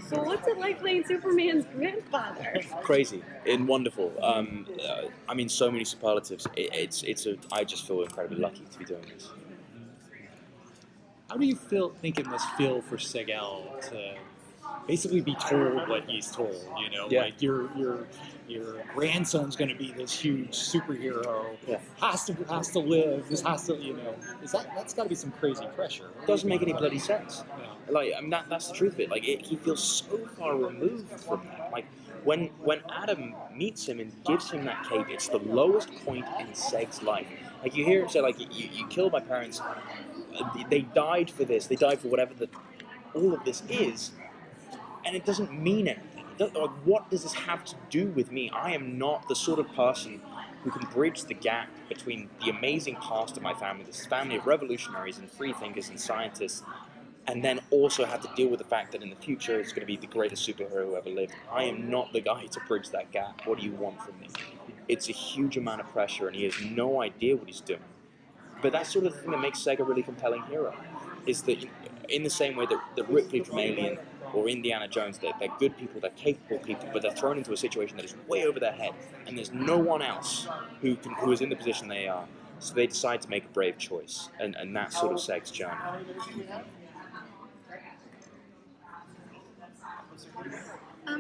So what's it like playing Superman's grandfather? Crazy and wonderful. I mean, so many superlatives. I just feel incredibly lucky to be doing this. How do you think it must feel for Seg-El to basically be told what he's told? You know, Yeah. like your grandson's going to be this huge superhero. Yeah. Has to live. This has to, that's got to be some crazy pressure. Doesn't make any bloody sense. Yeah. Like, I mean, that's the truth of it. Like, he feels so far removed from that. Like, when Adam meets him and gives him that cape, it's the lowest point in Seg's life. Like, you hear him say, like, you killed my parents. They died for this. They died for whatever all of this is, and it doesn't mean anything. Like, what does this have to do with me? I am not the sort of person who can bridge the gap between the amazing past of my family, this family of revolutionaries and free thinkers and scientists, and then also have to deal with the fact that in the future it's going to be the greatest superhero who ever lived. I am not the guy to bridge that gap. What do you want from me? It's a huge amount of pressure, and he has no idea what he's doing. But that's sort of the thing that makes Seg a really compelling hero, is that in the same way that Ripley from Alien or Indiana Jones, they're good people, they're capable people, but they're thrown into a situation that is way over their head, and there's no one else who is in the position they are. So they decide to make a brave choice, and that's sort of Seg's journey.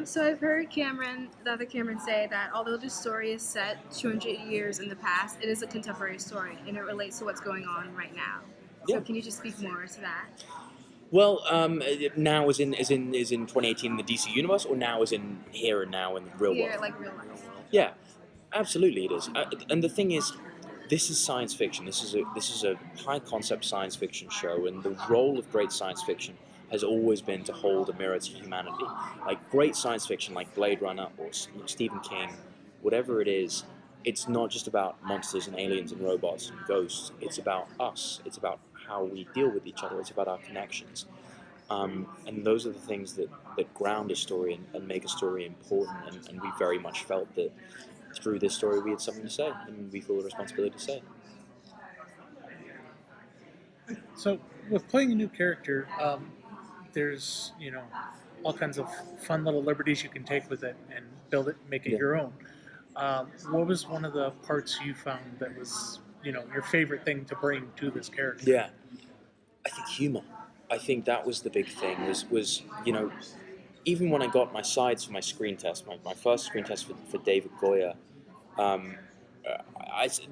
So I've heard the other Cameron say that although the story is set 200 years in the past, it is a contemporary story and it relates to what's going on right now. So Yeah. can you just speak more to that? Well, now is in 2018 in the DC universe, or now is in here and now in the real Here, world? like real life. Yeah, absolutely it is. And the thing is, this is science fiction. This is a high concept science fiction show, and the role of great science fiction has always been to hold a mirror to humanity. Like great science fiction, like Blade Runner or Stephen King, whatever it is, it's not just about monsters and aliens and robots and ghosts. It's about us. It's about how we deal with each other. It's about our connections. And those are the things that ground a story and make a story important. And we very much felt that through this story we had something to say, and we feel a responsibility to say it. So, with playing a new character, there's all kinds of fun little liberties you can take with it and build it, make it your own. What was one of the parts you found that was your favorite thing to bring to this character? Yeah, I think humor. I think that was the big thing. Was even when I got my sides for my screen test, my first screen test for David Goyer,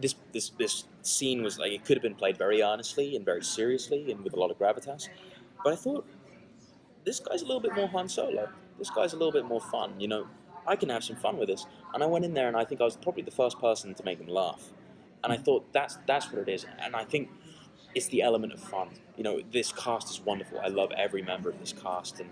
this scene was like, it could have been played very honestly and very seriously and with a lot of gravitas, but I thought, this guy's a little bit more Han Solo. This guy's a little bit more fun. I can have some fun with this. And I went in there, and I think I was probably the first person to make them laugh. And I thought that's what it is. And I think it's the element of fun. This cast is wonderful. I love every member of this cast, and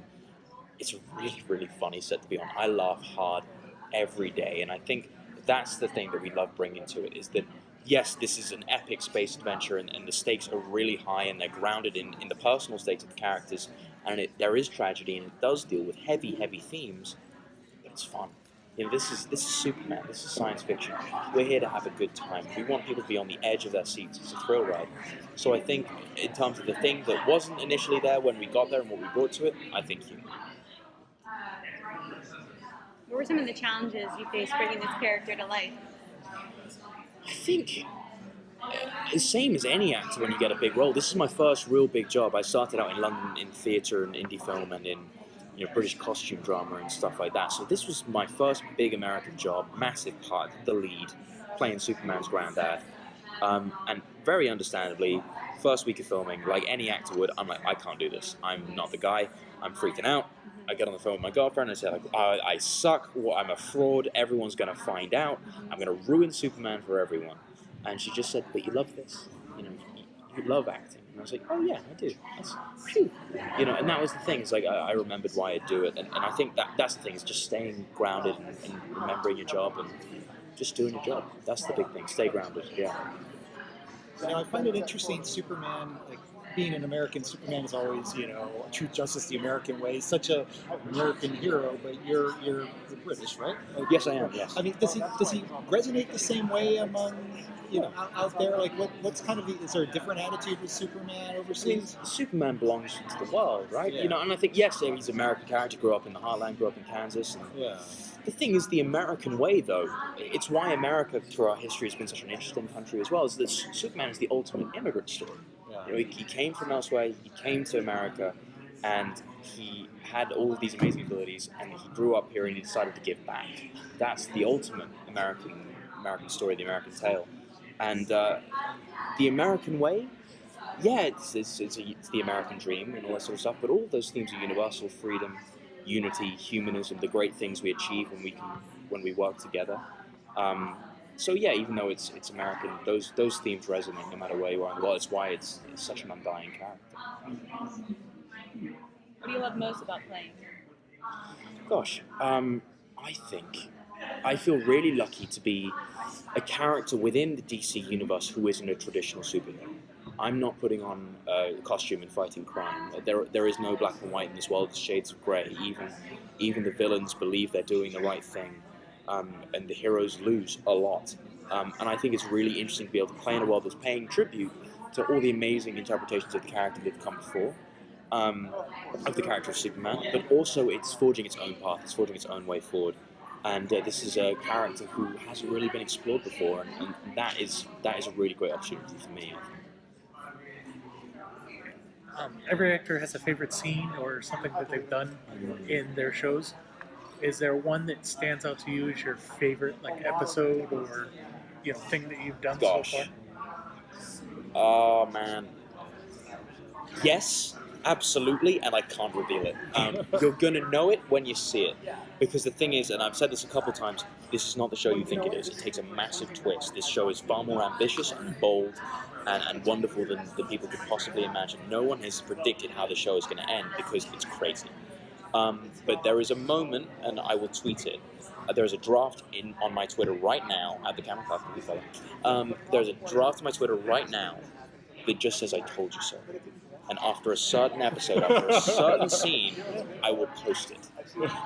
it's a really, really funny set to be on. I laugh hard every day, and I think that's the thing that we love bringing to it, is that yes, this is an epic space adventure, and the stakes are really high, and they're grounded in the personal stakes of the characters, and there is tragedy, and it does deal with heavy, heavy themes, but it's fun. This is Superman. This is science fiction. We're here to have a good time. We want people to be on the edge of their seats. It's a thrill ride. So I think, in terms of the thing that wasn't initially there when we got there and what we brought to it, I think humor. What were some of the challenges you faced bringing this character to life? I think the same as any actor when you get a big role. This is my first real big job. I started out in London in theatre and indie film and in British costume drama and stuff like that. So this was my first big American job, massive part, the lead, playing Superman's granddad. And very understandably, first week of filming, like any actor would, I'm like, I can't do this. I'm not the guy. I'm freaking out. I get on the phone with my girlfriend and say, like, I suck. I'm a fraud. Everyone's going to find out. I'm going to ruin Superman for everyone. And she just said, but you love this. You love acting. And I was like, oh yeah, I do. Phew. And that was the thing. It's like, I remembered why I do it. And I think that's the thing, is just staying grounded and remembering your job and just doing your job. That's the big thing. Stay grounded, yeah. I find it interesting, Superman, like being an American, Superman is always, truth, justice, the American way. Such a American hero, but you're British, right? Like, Yes, I am. Yes. I mean, does he resonate the same way among you know, out there, like what's kind of is there a different attitude with Superman I mean, overseas? Superman belongs to the world, right? Yeah. You know, and I think yes, he's an American character. Grew up in the heartland, grew up in Kansas. And Yeah. the thing is, the American way, though, it's why America, through our history, has been such an interesting country as well. Is that Superman is the ultimate immigrant story. Yeah. You know, he came from elsewhere. He came to America, and he had all of these amazing abilities. And he grew up here, and he decided to give back. That's the ultimate American story, the American tale. And the American way, yeah, it's the American dream and all that sort of stuff. But all of those themes are universal: freedom, unity, humanism, the great things we achieve when we work together. So yeah, even though it's American, those themes resonate no matter where you are in the world. It's why it's such an undying character. What do you love most about playing? Gosh, I think I feel really lucky to be a character within the DC universe who isn't a traditional superhero. I'm not putting on a costume and fighting crime. There is no black and white in this world. There's shades of grey. Even the villains believe they're doing the right thing, and the heroes lose a lot. And I think it's really interesting to be able to play in a world that's paying tribute to all the amazing interpretations of the character that have come before, of the character of Superman, but also it's forging its own path. It's forging its own way forward. And this is a character who hasn't really been explored before, and that is a really great opportunity for me. Every actor has a favorite scene or something that they've done in their shows. Is there one that stands out to you as your favorite, like episode or thing that you've done so far? Oh man, yes, absolutely, and I can't reveal it. You're gonna know it when you see it, because the thing is, and I've said this a couple times, this is not the show you think it is. It takes a massive twist. This show is far more ambitious and bold and wonderful than people could possibly imagine. No one has predicted how the show is going to end because it's crazy. But there is a moment, and I will tweet it. There's a draft on my Twitter right now, at the Cameron Cuffe. There's a draft on my Twitter right now that just says, "I told you so." And after a certain episode, after a certain scene, I will post it.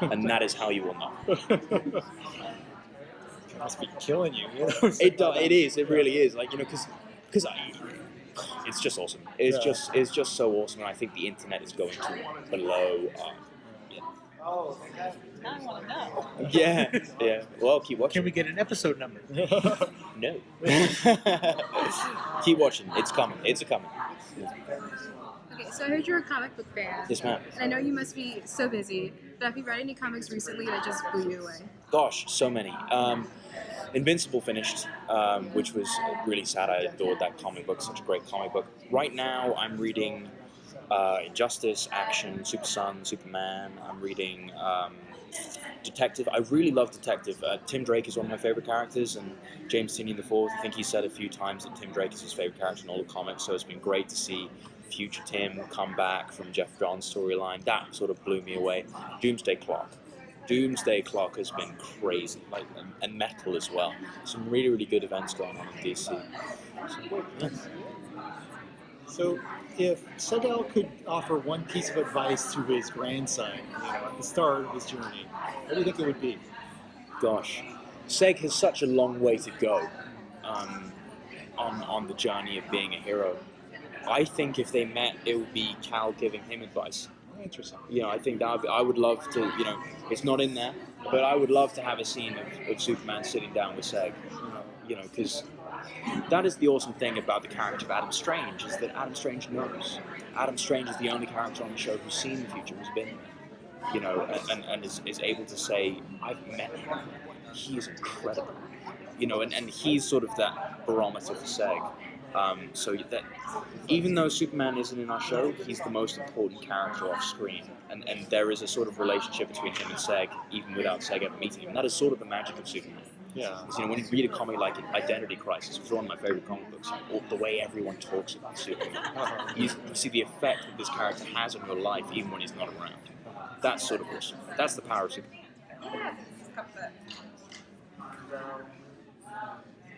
And that is how you will know. It must be killing you. It is. It really is. Like, because it's just awesome. It's just so awesome, and I think the internet is going to blow up. Now I want to know. Yeah. Well, keep watching. Can we get an episode number? No. Keep watching. It's coming. It's coming. Okay, so I heard you're a comic book fan. Yes, ma'am. And I know you must be so busy, but have you read any comics recently that just blew you away? Gosh, so many. Invincible finished, which was really sad. I adored that comic book. Such a great comic book. Right now, I'm reading Injustice, Action, Super Son, Superman. I'm reading Detective. I really love Detective. Tim Drake is one of my favorite characters, and James Tynion IV. I think he said a few times that Tim Drake is his favorite character in all the comics. So it's been great to see future Tim come back from Jeff John's storyline. That sort of blew me away. Doomsday Clock has been crazy, and Metal as well. Some really, really good events going on in DC. So, if Seg-El could offer one piece of advice to his grandson, at the start of his journey, what do you think it would be? Gosh, Seg has such a long way to go on the journey of being a hero. I think if they met, it would be Cal giving him advice. Interesting. I think that I would love to. It's not in there, but I would love to have a scene of Superman sitting down with Seg. Because that is the awesome thing about the character of Adam Strange, is that Adam Strange knows. Adam Strange is the only character on the show who's seen the future, who's been there, and is able to say, "I've met him. He is incredible." And he's sort of that barometer for Seg. So that even though Superman isn't in our show, he's the most important character off screen, and there is a sort of relationship between him and Seg, even without Seg ever meeting him. And that is sort of the magic of Superman. Yeah. When you read a comic like Identity Crisis, which is one of my favorite comic books, the way everyone talks about Superman, you see the effect that this character has on your life even when he's not around. That's sort of awesome. That's the power of Superman.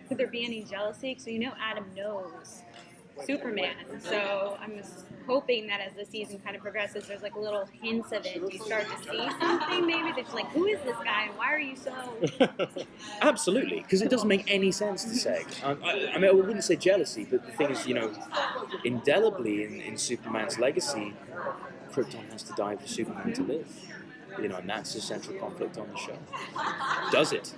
Could there be any jealousy? So Adam knows Superman. So I'm just hoping that as the season kind of progresses, there's like little hints of it. You start to see something maybe that's like, who is this guy and why are you so? Absolutely, because it doesn't make any sense to Seg. I mean, I wouldn't say jealousy, but the thing is, indelibly in Superman's legacy, Krypton has to die for Superman to live. And that's the central conflict on the show. Does it?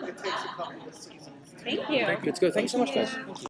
It takes a couple of seasons. Thank you. Good to go. Thanks so much, guys.